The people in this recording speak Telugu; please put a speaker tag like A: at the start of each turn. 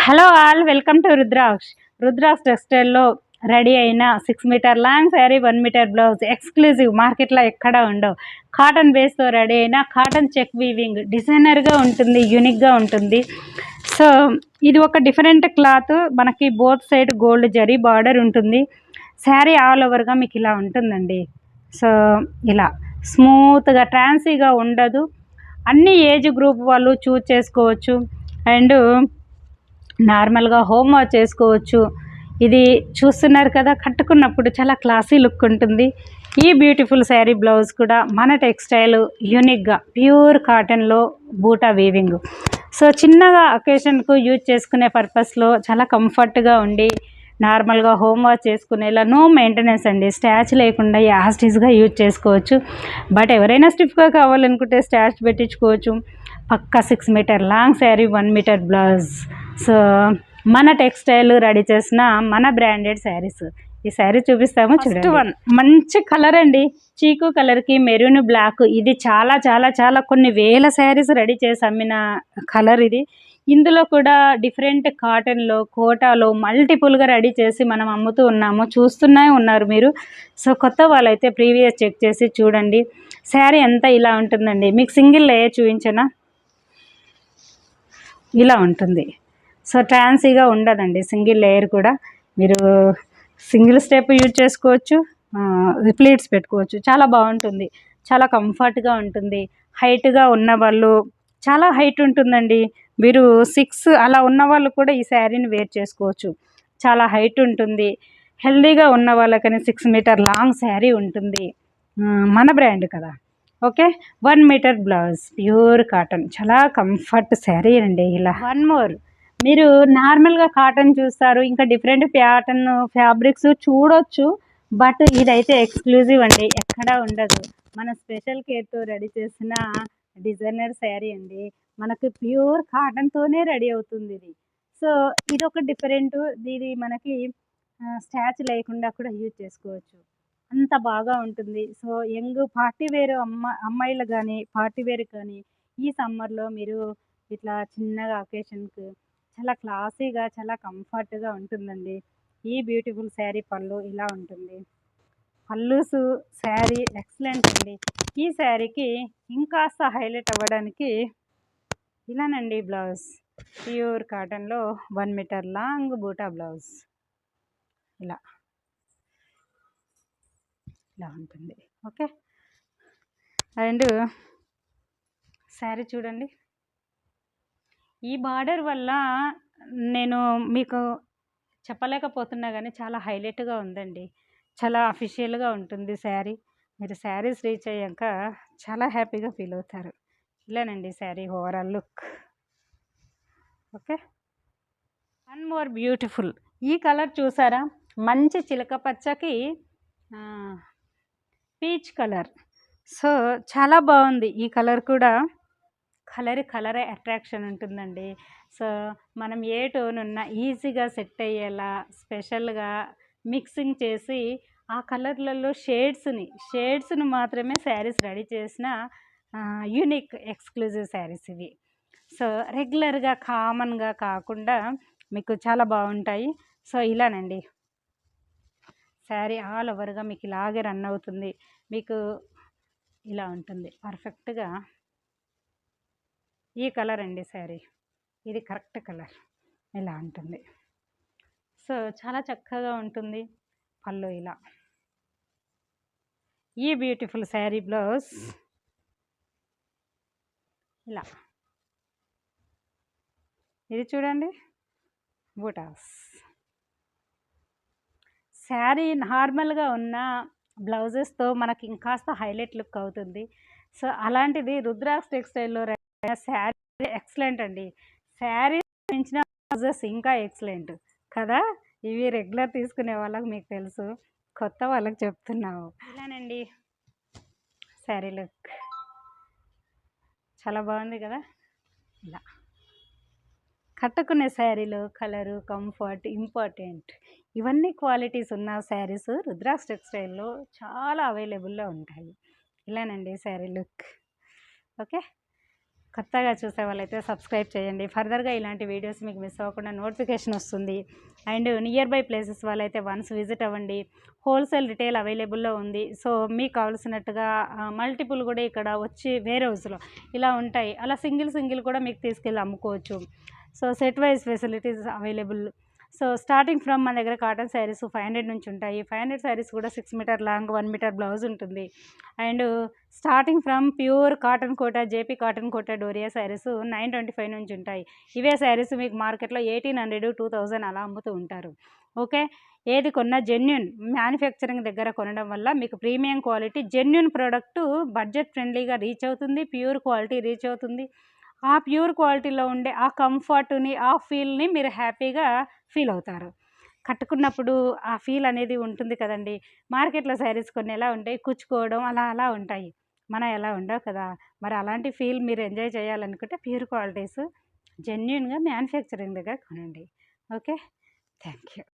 A: Hello all, welcome to Rudraksha టెక్స్టైల్లో రెడీ అయిన 6 metre long sari, 1 metre blouse exclusive, మార్కెట్లో ఎక్కడా ఉండవు. కాటన్ బేస్తో రెడీ అయిన కాటన్ చెక్ వీవింగ్, డిజైనర్గా ఉంటుంది, యూనిక్గా ఉంటుంది. సో ఇది ఒక డిఫరెంట్ క్లాత్, మనకి both side gold zari border ఉంటుంది. శారీ ఆల్ ఓవర్గా మీకు ఇలా ఉంటుందండి. సో ఇలా స్మూత్గా ట్రాన్సీగా ఉండదు. అన్ని ఏజ్ గ్రూప్ వాళ్ళు చూజ్ చేసుకోవచ్చు. అండ్ నార్మల్గా హోమ్ వాష్ చేసుకోవచ్చు. ఇది చూస్తున్నారు కదా, కట్టుకున్నప్పుడు చాలా క్లాసీ లుక్ ఉంటుంది. ఈ బ్యూటిఫుల్ శారీ బ్లౌజ్ కూడా మన టెక్స్టైల్ యూనిక్గా ప్యూర్ కాటన్లో బూటా వీవింగ్. సో చిన్నగా అకేషన్కు యూజ్ చేసుకునే పర్పస్లో చాలా కంఫర్ట్గా ఉండి, నార్మల్గా హోమ్ వాష్ చేసుకునేలా, నో మెయింటెనెన్స్ అండి. స్టాచ్ లేకుండా యాస్టీస్గా యూజ్ చేసుకోవచ్చు. బట్ ఎవరైనా స్టిఫ్గా కావాలనుకుంటే స్టాచ్ పెట్టించుకోవచ్చు. పక్కా 6 metre long sari, 1 metre blouse. So మన టెక్స్టైల్ రెడీ చేసిన మన బ్రాండెడ్ శారీస్. ఈ శారీ చూపిస్తాము చూడండి. వన్ మంచి కలర్ అండి, చీకు కలర్కి మెరూన్ బ్లాక్. ఇది చాలా చాలా చాలా కొన్ని వేల శారీస్ రెడీ చేసి అమ్మిన కలర్ ఇది. ఇందులో కూడా డిఫరెంట్ కాటన్లో, కోటాలో మల్టిపుల్గా రెడీ చేసి మనం అమ్ముతూ ఉన్నాము, చూస్తూనే ఉన్నారు మీరు. సో కొత్త వాళ్ళైతే ప్రీవియస్ చెక్ చేసి చూడండి. శారీ అంతా ఇలా ఉంటుందండి. మీకు సింగిల్ లేయర్ చూపించనా? ఇలా ఉంటుంది. సో ట్రాన్సీగా ఉండదండి సింగిల్ లేయర్ కూడా. మీరు సింగిల్ స్టెప్ యూజ్ చేసుకోవచ్చు, ప్లీట్స్ పెట్టుకోవచ్చు. చాలా బాగుంటుంది, చాలా కంఫర్ట్గా ఉంటుంది. హైట్గా ఉన్న వాళ్ళు, చాలా హైట్ ఉంటుందండి. మీరు 6 అలా ఉన్న వాళ్ళు కూడా ఈ శారీని వేర్ చేసుకోవచ్చు. చాలా హైట్ ఉంటుంది. హెల్దీగా ఉన్న వాళ్ళకని 6 మీటర్ లాంగ్ శారీ ఉంటుంది. మన బ్రాండ్ కదా. Okay, 1 metre blouse, pure cotton, చాలా కంఫర్ట్ శారీ అండి. ఇలా వన్ మోర్, మీరు నార్మల్గా కాటన్ చూస్తారు, ఇంకా డిఫరెంట్ ప్యాటర్న్ ఫ్యాబ్రిక్స్ చూడొచ్చు. బట్ ఇదైతే ఎక్స్క్లూజివ్ అండి, ఎక్కడా ఉండదు. మన స్పెషల్ కేర్తో రెడీ చేసిన డిజైనర్ శారీ అండి. మనకు ప్యూర్ కాటన్తోనే రెడీ అవుతుంది ఇది. సో ఇది ఒక డిఫరెంట్. ఇది మనకి స్టాచ్ లేకుండా కూడా యూజ్ చేసుకోవచ్చు, అంత బాగా ఉంటుంది. సో యంగ్ పార్టీ వేర్ అమ్మాయిలు కానీ, పార్టీ వేర్ కానీ ఈ సమ్మర్లో మీరు ఇట్లా చిన్నగా అకేషన్కి చాలా క్లాసీగా, చాలా కంఫర్ట్గా ఉంటుందండి. ఈ బ్యూటిఫుల్ శారీ పళ్ళు ఇలా ఉంటుంది. పళ్ళుసు శారీ ఎక్సలెంట్ అండి. ఈ శారీకి ఇంకాస్త హైలైట్ అవ్వడానికి ఇలానండి బ్లౌజ్, ప్యూర్ కాటన్లో 1 మీటర్ లాంగ్ బూటా బ్లౌజ్. ఇలా ఇలా ఉంటుంది. ఓకే, అండ్ శారీ చూడండి. ఈ బార్డర్ వల్ల నేను మీకు చెప్పలేకపోతున్నా కానీ చాలా హైలైట్గా ఉందండి, చాలా అఫీషియల్గా ఉంటుంది శారీ. మీరు శారీస్ రీచ్ అయ్యాక చాలా హ్యాపీగా ఫీల్ అవుతారు. ఇలానండి sari overall look. Okay, one more beautiful. ఈ కలర్ చూసారా, మంచి చిలక పచ్చకి పీచ్ కలర్. సో చాలా బాగుంది ఈ కలర్ కూడా. కలరే అట్రాక్షన్ ఉంటుందండి. సో మనం ఏ టోన్ ఉన్నా ఈజీగా సెట్ అయ్యేలా స్పెషల్గా మిక్సింగ్ చేసి ఆ కలర్లలో షేడ్స్ని మాత్రమే శారీస్ రెడీ చేసిన యూనిక్ ఎక్స్క్లూజివ్ శారీస్ ఇవి. సో రెగ్యులర్గా కామన్గా కాకుండా మీకు చాలా బాగుంటాయి. సో ఇలానండి శారీ ఆల్ ఓవర్గా మీకు ఇలాగే రన్ అవుతుంది. మీకు ఇలా ఉంటుంది పర్ఫెక్ట్గా. ఈ కలర్ అండి శారీ, ఇది కరెక్ట్ కలర్. ఇలా ఉంటుంది. సో చాలా చక్కగా ఉంటుంది. పళ్ళు ఇలా. ఈ బ్యూటిఫుల్ శారీ బ్లౌజ్ ఇలా. ఇది చూడండి బూటాస్. శారీ నార్మల్గా ఉన్న బ్లౌజెస్తో మనకి ఇంకాస్త హైలైట్ లుక్ అవుతుంది. సో అలాంటిది రుద్రాక్ష టెక్స్టైల్లో శారీ ఎక్సలెంట్ అండి. శారీ పెంచిన బ్లౌజెస్ ఇంకా ఎక్సలెంట్ కదా. ఇవి రెగ్యులర్ తీసుకునే వాళ్ళకి మీకు తెలుసు, కొత్త వాళ్ళకి చెప్తున్నాము. ఇలానండి శారీ లుక్, చాలా బాగుంది కదా. ఇలా కట్టుకునే శారీలో కలరు, కంఫర్ట్ ఇంపార్టెంట్. ఇవన్నీ క్వాలిటీస్ ఉన్న శారీస్ రుద్రాక్ష టెక్స్టైల్లో చాలా అవైలబుల్లో ఉంటాయి. ఇలానండి శారీ లుక్. ఓకే, కొత్తగా చూసే వాళ్ళైతే సబ్స్క్రైబ్ చేయండి. ఫర్దర్గా ఇలాంటి వీడియోస్ మీకు మిస్ అవ్వకుండా నోటిఫికేషన్ వస్తుంది. అండ్ నియర్ బై ప్లేసెస్ వాళ్ళైతే వన్స్ విజిట్ అవ్వండి. హోల్సేల్ రిటైల్ అవైలబుల్లో ఉంది. సో మీకు కావాల్సినట్టుగా మల్టిపుల్ కూడా ఇక్కడ వచ్చి వేరే హౌస్లో ఇలా ఉంటాయి. అలా సింగిల్ కూడా మీకు తీసుకెళ్ళి అమ్ముకోవచ్చు. So set wise facilities available. So starting from మన దగ్గర కాటన్ శారీస్ 500 నుంచి ఉంటాయి. 500 శారీస్ కూడా 6 మీటర్ లాంగ్, 1 మీటర్ బ్లౌజ్ ఉంటుంది. And starting from pure cotton Kota, JP cotton Kota Doria saris 925 నుంచి ఉంటాయి. ఇవే శారీస్ మీకు మార్కెట్లో 1800, 2000 అలా అమ్ముతూ ఉంటారు. ఓకే, ఏది కొన్నా జెన్యున్ మ్యానుఫ్యాక్చరింగ్ దగ్గర కొనడం వల్ల మీకు premium quality genuine product budget ఫ్రెండ్లీగా రీచ్ అవుతుంది, ప్యూర్ క్వాలిటీ రీచ్ అవుతుంది. ఆ ప్యూర్ క్వాలిటీలో ఉండే ఆ కంఫర్ట్ని, ఆ ఫీల్ని మీరు హ్యాపీగా ఫీల్ అవుతారు. కట్టుకున్నప్పుడు ఆ ఫీల్ అనేది ఉంటుంది కదండి. మార్కెట్లో శారీస్ కొన్ని ఎలా ఉంటాయి, కుచ్చుకోవడం అలా ఉంటాయి. మనవి అలా ఉండవు కదా. మరి అలాంటి ఫీల్ మీరు ఎంజాయ్ చేయాలనుకుంటే ప్యూర్ క్వాలిటీస్ జెన్యున్గా మ్యానుఫ్యాక్చరింగ్ దగ్గర కొనండి. Okay, thank you.